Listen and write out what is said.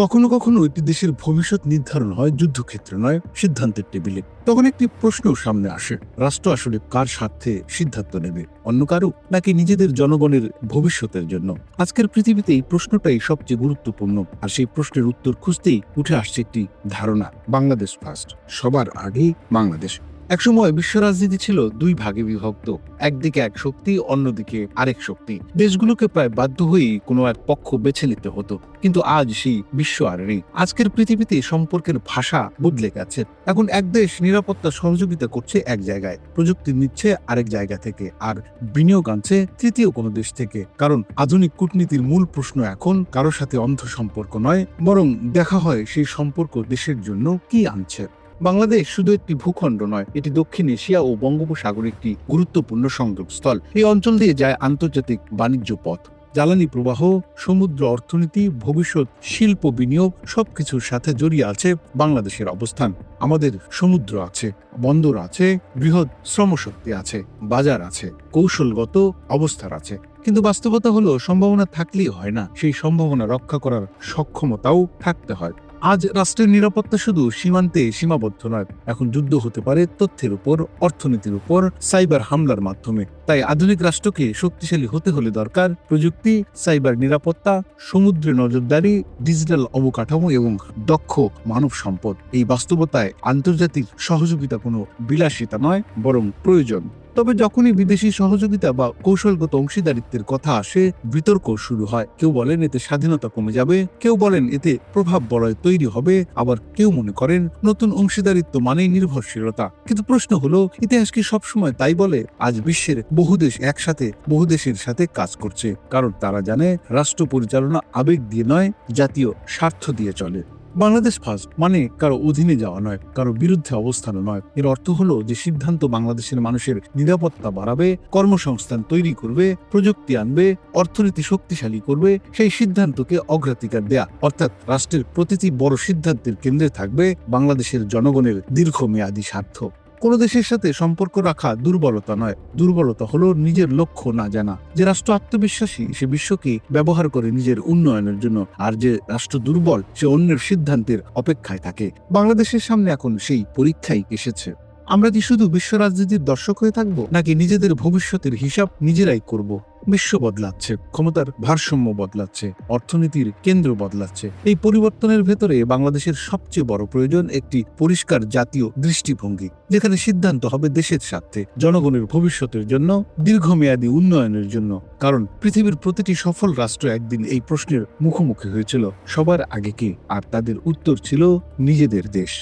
কখনো কখনো একটি দেশের ভবিষ্যৎ নির্ধারণ হয় যুদ্ধক্ষেত্রে নয়, সিদ্ধান্তের টেবিলে। তখন একটি প্রশ্ন সামনে আসে, রাষ্ট্র আসলে কার স্বার্থে সিদ্ধান্ত নেবে? অন্য কারো, নাকি নিজেদের জনগণের ভবিষ্যতের জন্য? আজকের পৃথিবীতে এই প্রশ্নটাই সবচেয়ে গুরুত্বপূর্ণ। আর সেই প্রশ্নের উত্তর খুঁজতেই উঠে আসছে একটি ধারণা, বাংলাদেশ ফার্স্ট, সবার আগেই বাংলাদেশ। একসময় বিশ্ব রাজনীতি ছিল দুই ভাগে বিভক্ত, একদিকে এক শক্তি, অন্যদিকে আরেক শক্তি। দেশগুলোকে প্রায় বাধ্য হয়েই কোনো এক পক্ষ বেছে নিতে হতো। কিন্তু আজ সেই বিশ্ব আর নেই। আজকের পৃথিবীতে সম্পর্কের ভাষা বদলে গেছে। এখন এক দেশ নিরাপত্তা সহযোগিতা করছে এক জায়গায়, প্রযুক্তি নিচ্ছে আরেক জায়গা থেকে, আর বিনিয়োগ আনছে তৃতীয় কোনো দেশ থেকে। কারণ আধুনিক কূটনীতির মূল প্রশ্ন এখন কারোর সাথে অন্ধ সম্পর্ক নয়, বরং দেখা হয় সেই সম্পর্ক দেশের জন্য কি আনছে। বাংলাদেশ শুধু একটি ভূখণ্ড নয়, এটি দক্ষিণ এশিয়া ও বঙ্গোপসাগরের একটি গুরুত্বপূর্ণ সংযোগস্থল। এই অঞ্চল দিয়ে যায় আন্তর্জাতিক বাণিজ্য পথ, জ্বালানি প্রবাহ, সমুদ্র অর্থনীতি, ভবিষ্যৎ শিল্প বিনিয়োগ, সবকিছুর সাথে জড়িয়ে আছে বাংলাদেশের অবস্থান। আমাদের সমুদ্র আছে, বন্দর আছে, বৃহৎ শ্রমশক্তি আছে, বাজার আছে, কৌশলগত অবস্থার আছে। কিন্তু বাস্তবতা হলো, সম্ভাবনা থাকলেই হয় না, সেই সম্ভাবনা রক্ষা করার সক্ষমতাও থাকতে হয়। আজ রাষ্ট্রের নিরাপত্তা শুধু সীমান্তে সীমাবদ্ধ নয়, এখন যুদ্ধ হতে পারে তথ্যের উপর, অর্থনীতির উপর, সাইবার হামলার মাধ্যমে। তাই আধুনিক রাষ্ট্রকে শক্তিশালী হতে হলে দরকার প্রযুক্তি, সাইবার নিরাপত্তা, সমুদ্রে নজরদারি, ডিজিটাল অবকাঠামো এবং দক্ষ মানব সম্পদ। এই বাস্তবতায় আন্তর্জাতিক সহযোগিতা কোনো বিলাসিতা নয়, বরং প্রয়োজন। তবে যখনই বিদেশি সহযোগিতা বা কৌশলগত অংশীদারিত্বের কথা আসে, বিতর্ক শুরু হয়। কেউ বলেন এতে স্বাধীনতা কমে যাবে, কেউ বলেন এতে প্রভাব বলয় তৈরি হবে, আবার কেউ মনে করেন নতুন অংশীদারিত্ব মানেই নির্ভরশীলতা। কিন্তু প্রশ্ন হলো, ইতিহাস কি সবসময় তাই বলে? আজ বিশ্বের বহু দেশ একসাথে বহু দেশের সাথে কাজ করছে, কারণ তারা জানে রাষ্ট্র পরিচালনা আবেগ দিয়ে নয়, জাতীয় স্বার্থ দিয়ে চলে। বাংলাদেশ ফার্স্ট মানে কারো অধীনে যাওয়া নয়, কারো বিরুদ্ধে অবস্থানও নয়। এর অর্থ হলো যে সিদ্ধান্ত বাংলাদেশের মানুষের নিরাপত্তা বাড়াবে, কর্মসংস্থান তৈরি করবে, প্রযুক্তি আনবে, অর্থনীতি শক্তিশালী করবে, সেই সিদ্ধান্তকে অগ্রাধিকার দেয়া। অর্থাৎ রাষ্ট্রের প্রতিটি বড় সিদ্ধান্তের কেন্দ্রে থাকবে বাংলাদেশের জনগণের দীর্ঘমেয়াদী স্বার্থ। কোন দেশের সাথে সম্পর্ক রাখা দুর্বলতা নয়, দুর্বলতা হলো নিজের লক্ষ্য না জানা। যে রাষ্ট্র আত্মবিশ্বাসী, সে বিশ্বকে ব্যবহার করে নিজের উন্নয়নের জন্য, আর যে রাষ্ট্র দুর্বল, সে অন্যের সিদ্ধান্তের অপেক্ষায় থাকে। বাংলাদেশের সামনে এখন সেই পরীক্ষাই এসেছে। আমরা কি শুধু বিশ্ব রাজনীতির দর্শক হয়ে থাকবো, নাকি নিজেদের ভবিষ্যতের হিসাব নিজেরাই করব? বিশ্ব বদলাচ্ছে, ক্ষমতার ভারসাম্য বদলাচ্ছে, অর্থনীতির কেন্দ্র বদলাচ্ছে। এই পরিবর্তনের ভেতরে বাংলাদেশের সবচেয়ে বড় প্রয়োজন একটি পরিষ্কার জাতীয় দৃষ্টিভঙ্গি, যেখানে সিদ্ধান্ত হবে দেশের স্বার্থে, জনগণের ভবিষ্যতের জন্য, দীর্ঘমেয়াদী উন্নয়নের জন্য। কারণ পৃথিবীর প্রতিটি সফল রাষ্ট্র একদিন এই প্রশ্নের মুখোমুখি হয়েছিল, সবার আগে কে? আর তাদের উত্তর ছিল নিজেদের দেশ।